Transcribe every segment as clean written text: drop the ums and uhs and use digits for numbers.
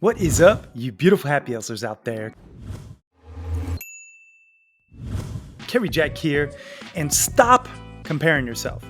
What is up, you beautiful happy hustlers out there? Kerry Jack here, and stop comparing yourself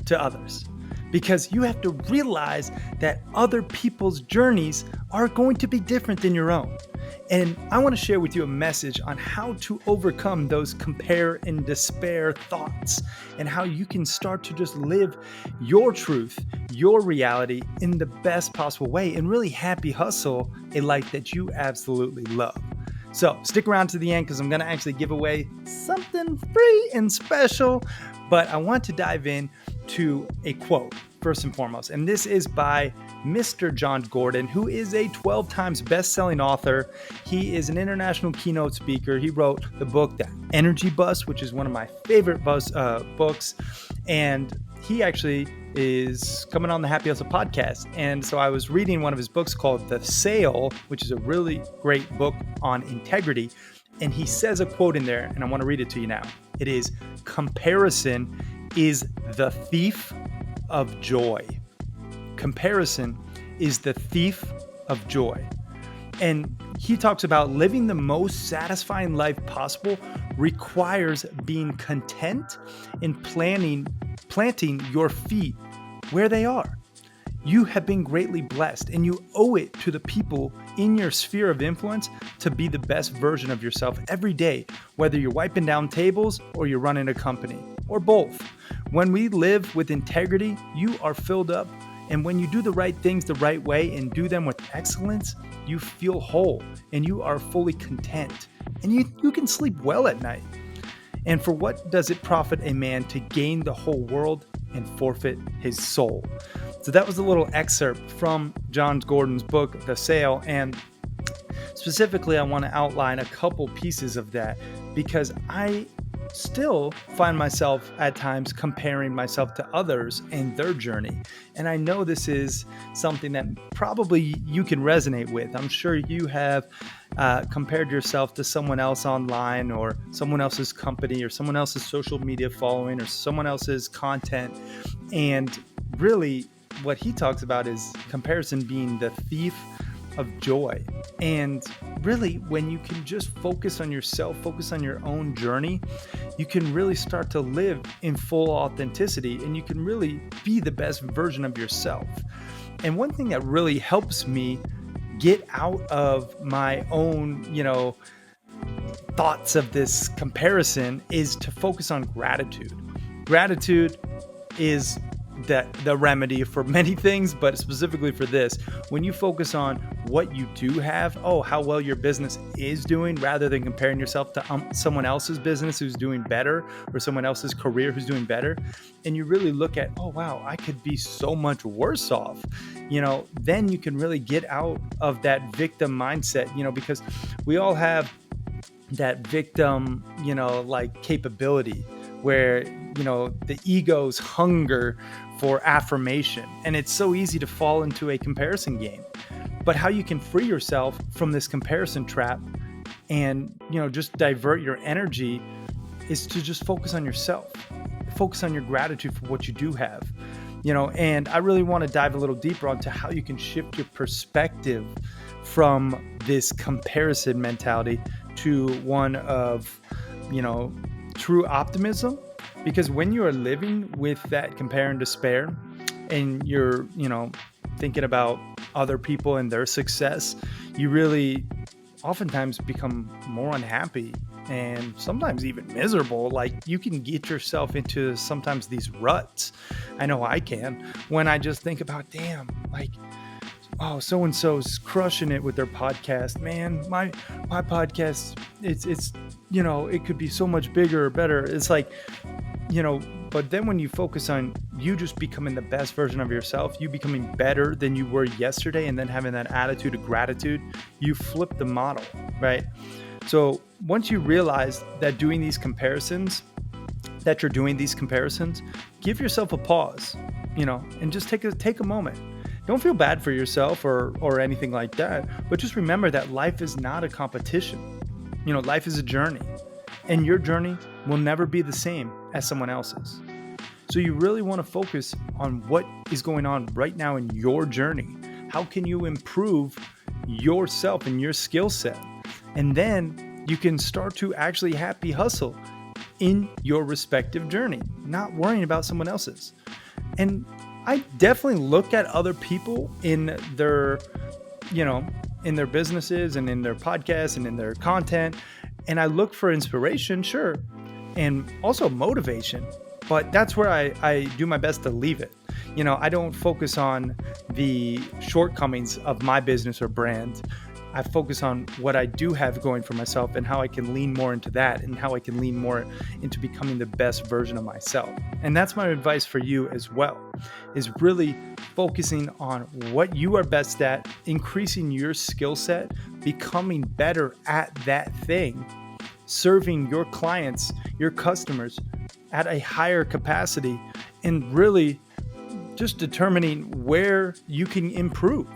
to others because you have to realize that other people's journeys are going to be different than your own. And I want to share with you a message on how to overcome those compare and despair thoughts and how you can start to just live your truth, your reality in the best possible way and really happy hustle a life that you absolutely love. So stick around to the end because I'm going to actually give away something free and special, but I want to dive in to a quote first and foremost. And this is by Mr. Jon Gordon, who is a 12 times best-selling author. He is an international keynote speaker. He wrote the book, The Energy Bus, which is one of my favorite books. And he actually is coming on the Happy Hustle podcast. And so I was reading one of his books called The Sale, which is a really great book on integrity. And he says a quote in there, and I want to read it to you now. It is, "Comparison is the thief of joy." Comparison is the thief of joy. And he talks about living the most satisfying life possible requires being content and planting your feet where they are. You have been greatly blessed, and you owe it to the people in your sphere of influence to be the best version of yourself every day, whether you're wiping down tables or you're running a company, or both. When we live with integrity, you are filled up, and when you do the right things the right way and do them with excellence, you feel whole, and you are fully content, and you can sleep well at night. And for what does it profit a man to gain the whole world and forfeit his soul? So that was a little excerpt from Jon Gordon's book, The Sale. And specifically, I want to outline a couple pieces of that because I still find myself at times comparing myself to others and their journey. And I know this is something that probably you can resonate with. I'm sure you have compared yourself to someone else online or someone else's company or someone else's social media following or someone else's content. And really what he talks about is comparison being the thief of joy. And really, when you can just focus on yourself, focus on your own journey, you can really start to live in full authenticity and you can really be the best version of yourself. And one thing that really helps me get out of my own, thoughts of this comparison is to focus on gratitude. Gratitude is the remedy for many things, but specifically for this, when you focus on what you do have, how well your business is doing, rather than comparing yourself to someone else's business who's doing better or someone else's career who's doing better, and you really look at, wow, I could be so much worse off, then you can really get out of that victim mindset, because we all have that victim, capability where, the ego's hunger for affirmation. And it's so easy to fall into a comparison game. But how you can free yourself from this comparison trap and, just divert your energy is to just focus on yourself. Focus on your gratitude for what you do have. And I really want to dive a little deeper onto how you can shift your perspective from this comparison mentality to one of, true optimism. Because when you are living with that compare and despair and you're, thinking about other people and their success, you really oftentimes become more unhappy and sometimes even miserable. Like you can get yourself into sometimes these ruts. I know I can when I just think about, damn, so-and-so's crushing it with their podcast, man. My podcast, it's it could be so much bigger or better. It's like, but then when you focus on you just becoming the best version of yourself, you becoming better than you were yesterday, and then having that attitude of gratitude, you flip the model, right? So once you realize that you're doing these comparisons, give yourself a pause, and just take a moment. Don't feel bad for yourself or anything like that, but just remember that life is not a competition. Life is a journey, and your journey will never be the same as someone else's. So you really want to focus on what is going on right now in your journey. How can you improve yourself and your skill set. And then you can start to actually happy hustle in your respective journey, not worrying about someone else's. And I definitely look at other people in their, in their businesses and in their podcasts and in their content. And I look for inspiration, sure, and also motivation. But that's where I do my best to leave it. I don't focus on the shortcomings of my business or brand. I focus on what I do have going for myself and how I can lean more into that and how I can lean more into becoming the best version of myself. And that's my advice for you as well, is really focusing on what you are best at, increasing your skill set, becoming better at that thing, serving your clients, your customers at a higher capacity, and really just determining where you can improve.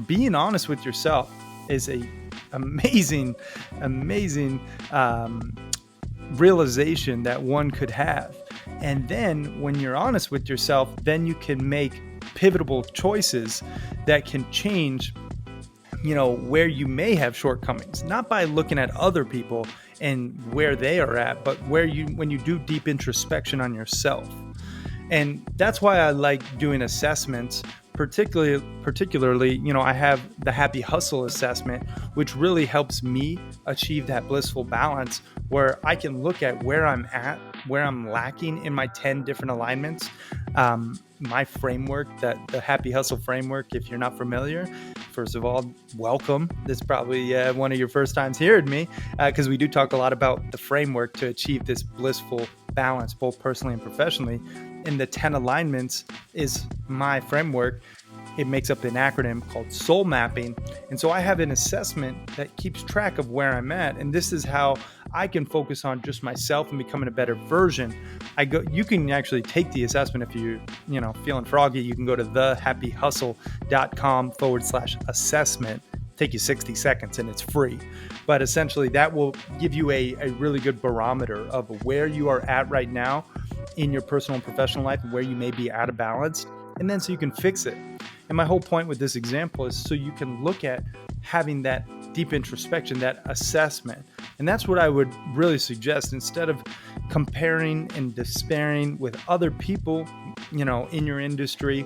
Being honest with yourself is a amazing realization that one could have. And then when you're honest with yourself, then you can make pivotal choices that can change, where you may have shortcomings, not by looking at other people and where they are at, but when you do deep introspection on yourself. And that's why I like doing assessments. Particularly, I have the Happy Hustle assessment, which really helps me achieve that blissful balance where I can look at where I'm at, where I'm lacking in my 10 different alignments. My framework, the Happy Hustle framework, if you're not familiar, first of all, welcome. This is probably one of your first times hearing me, because we do talk a lot about the framework to achieve this blissful balance, both personally and professionally. And the 10 alignments is my framework. It makes up an acronym called soul mapping. And so I have an assessment that keeps track of where I'm at. And this is how I can focus on just myself and becoming a better version. You can actually take the assessment if you're, feeling froggy. You can go to thehappyhustle.com/assessment. Take you 60 seconds and it's free. But essentially that will give you a really good barometer of where you are at right now in your personal and professional life and where you may be out of balance. And then so you can fix it. And my whole point with this example is so you can look at having that deep introspection, that assessment. And that's what I would really suggest, instead of comparing and despairing with other people, in your industry.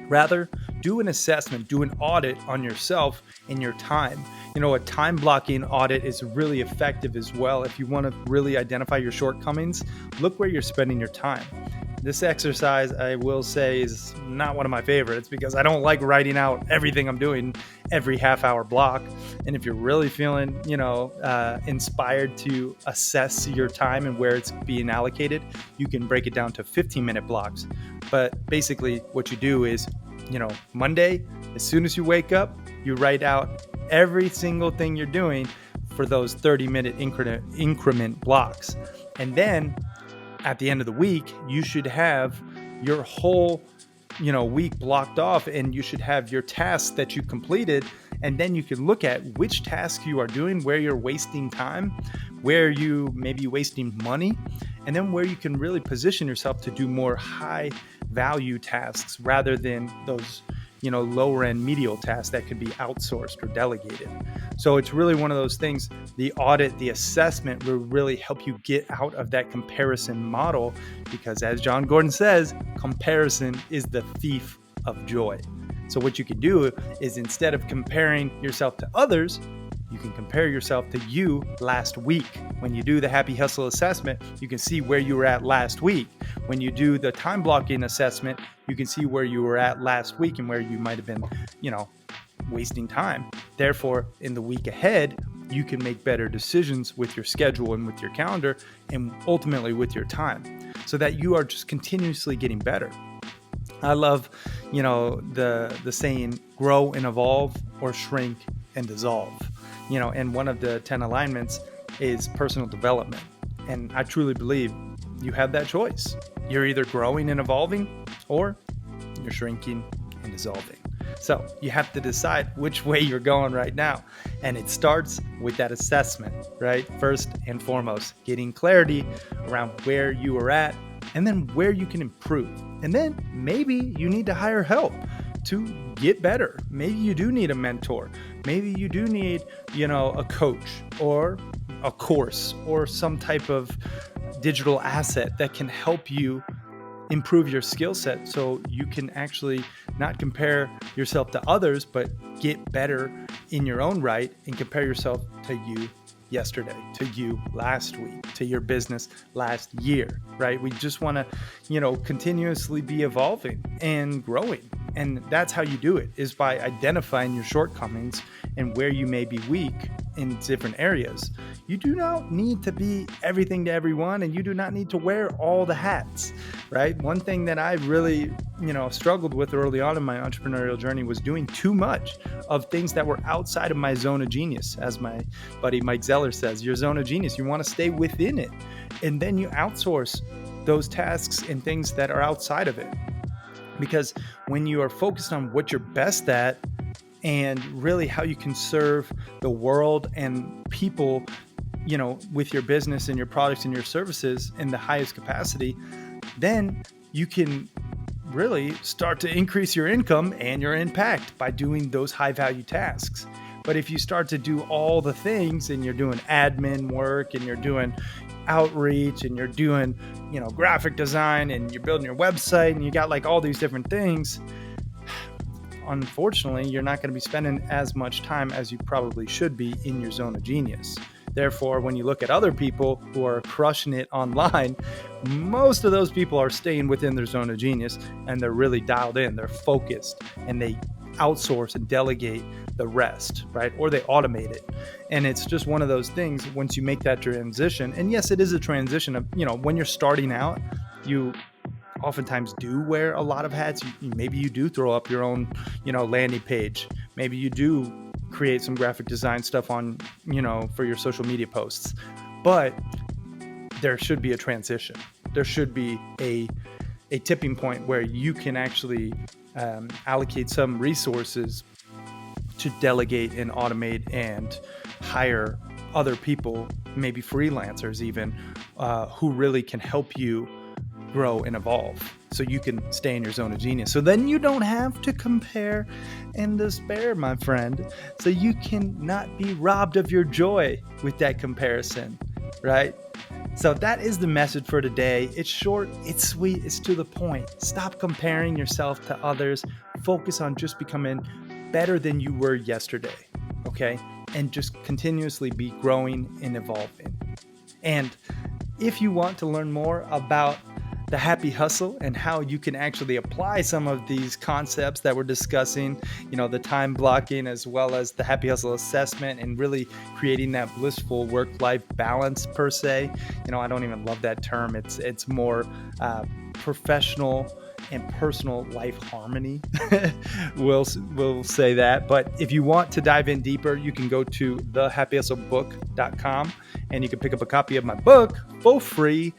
Rather, do an assessment, do an audit on yourself and your time. A time blocking audit is really effective as well. If you want to really identify your shortcomings, look where you're spending your time. This exercise, I will say, is not one of my favorites because I don't like writing out everything I'm doing every half-hour block. And if you're really feeling, inspired to assess your time and where it's being allocated, you can break it down to 15-minute blocks. But basically what you do is, Monday, as soon as you wake up, you write out every single thing you're doing for those 30-minute increment blocks. And then at the end of the week, you should have your whole, week blocked off, and you should have your tasks that you completed. And then you can look at which tasks you are doing, where you're wasting time, where you may be wasting money, and then where you can really position yourself to do more high value tasks rather than those, lower end medial tasks that could be outsourced or delegated. So it's really one of those things. The audit, the assessment will really help you get out of that comparison model, because as Jon Gordon says, comparison is the thief of joy. So what you can do is, instead of comparing yourself to others, you can compare yourself to you last week. When you do the Happy Hustle assessment, you can see where you were at last week. When you do the time blocking assessment, you can see where you were at last week and where you might have been, wasting time. Therefore, in the week ahead, you can make better decisions with your schedule and with your calendar, and ultimately with your time, so that you are just continuously getting better. I love, the saying, grow and evolve, or shrink and dissolve. And one of the 10 alignments is personal development. And I truly believe you have that choice. You're either growing and evolving, or you're shrinking and dissolving. So you have to decide which way you're going right now. And it starts with that assessment, right? First and foremost, getting clarity around where you are at, and then where you can improve. And then maybe you need to hire help to get better. Maybe you do need a mentor. maybe you do need, a coach or a course or some type of digital asset that can help you improve your skill set so you can actually not compare yourself to others, but get better in your own right and compare yourself to you yesterday, to you last week, to your business last year, right? We just want to, continuously be evolving and growing. And that's how you do it, is by identifying your shortcomings and where you may be weak in different areas. You do not need to be everything to everyone, and you do not need to wear all the hats, right? One thing that I really, struggled with early on in my entrepreneurial journey was doing too much of things that were outside of my zone of genius. As my buddy Mike Zeller says, your zone of genius, you want to stay within it. And then you outsource those tasks and things that are outside of it. Because when you are focused on what you're best at and really how you can serve the world and people, with your business and your products and your services in the highest capacity, then you can really start to increase your income and your impact by doing those high value tasks. But if you start to do all the things and you're doing admin work and you're doing outreach and you're doing, graphic design and you're building your website and you got like all these different things, unfortunately, you're not going to be spending as much time as you probably should be in your zone of genius. Therefore, when you look at other people who are crushing it online, most of those people are staying within their zone of genius and they're really dialed in, they're focused, and they outsource and delegate the rest, right? Or they automate it. And it's just one of those things once you make that transition. And yes, it is a transition of, when you're starting out, you oftentimes do wear a lot of hats. Maybe you do throw up your own, landing page. Maybe you do create some graphic design stuff on, for your social media posts. But there should be a transition. There should be a tipping point where you can actually allocate some resources to delegate and automate and hire other people, maybe freelancers even, who really can help you grow and evolve so you can stay in your zone of genius. So then you don't have to compare and despair, my friend. So you can not be robbed of your joy with that comparison, right? So that is the message for today. It's short, it's sweet, it's to the point. Stop comparing yourself to others. Focus on just becoming better than you were yesterday, okay? And just continuously be growing and evolving. And if you want to learn more about the happy hustle and how you can actually apply some of these concepts that we're discussing, the time blocking as well as the happy hustle assessment and really creating that blissful work-life balance per se. I don't even love that term. It's more professional and personal life harmony. we'll say that. But if you want to dive in deeper, you can go to thehappyhustlebook.com and you can pick up a copy of my book for free.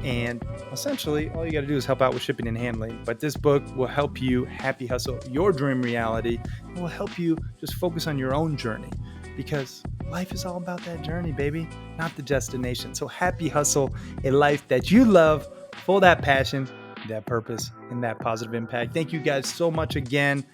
And essentially, all you got to do is help out with shipping and handling. But this book will help you happy hustle your dream reality. It will help you just focus on your own journey, because life is all about that journey, baby, not the destination. So happy hustle a life that you love, for that passion, that purpose, and that positive impact. Thank you guys so much again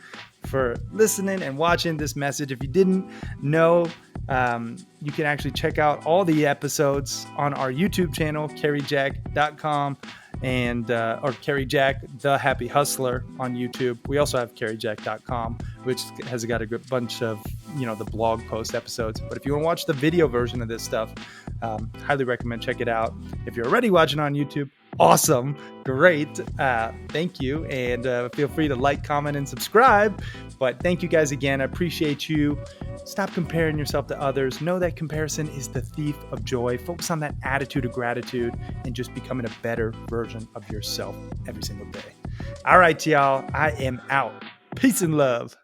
for listening and watching this message. If you didn't know, you can actually check out all the episodes on our YouTube channel, carriejack.com, and or Carrie Jack, the Happy Hustler on YouTube. We also have carriejack.com, which has got a good bunch of, the blog post episodes. But if you want to watch the video version of this stuff, highly recommend check it out. If you're already watching on YouTube, awesome, great, thank you, and feel free to like, comment, and subscribe. But thank you guys again. I appreciate you. Stop comparing yourself to others. Know that comparison is the thief of joy. Focus on that attitude of gratitude and just becoming a better version of yourself every single day. All right, y'all, I am out. Peace and love.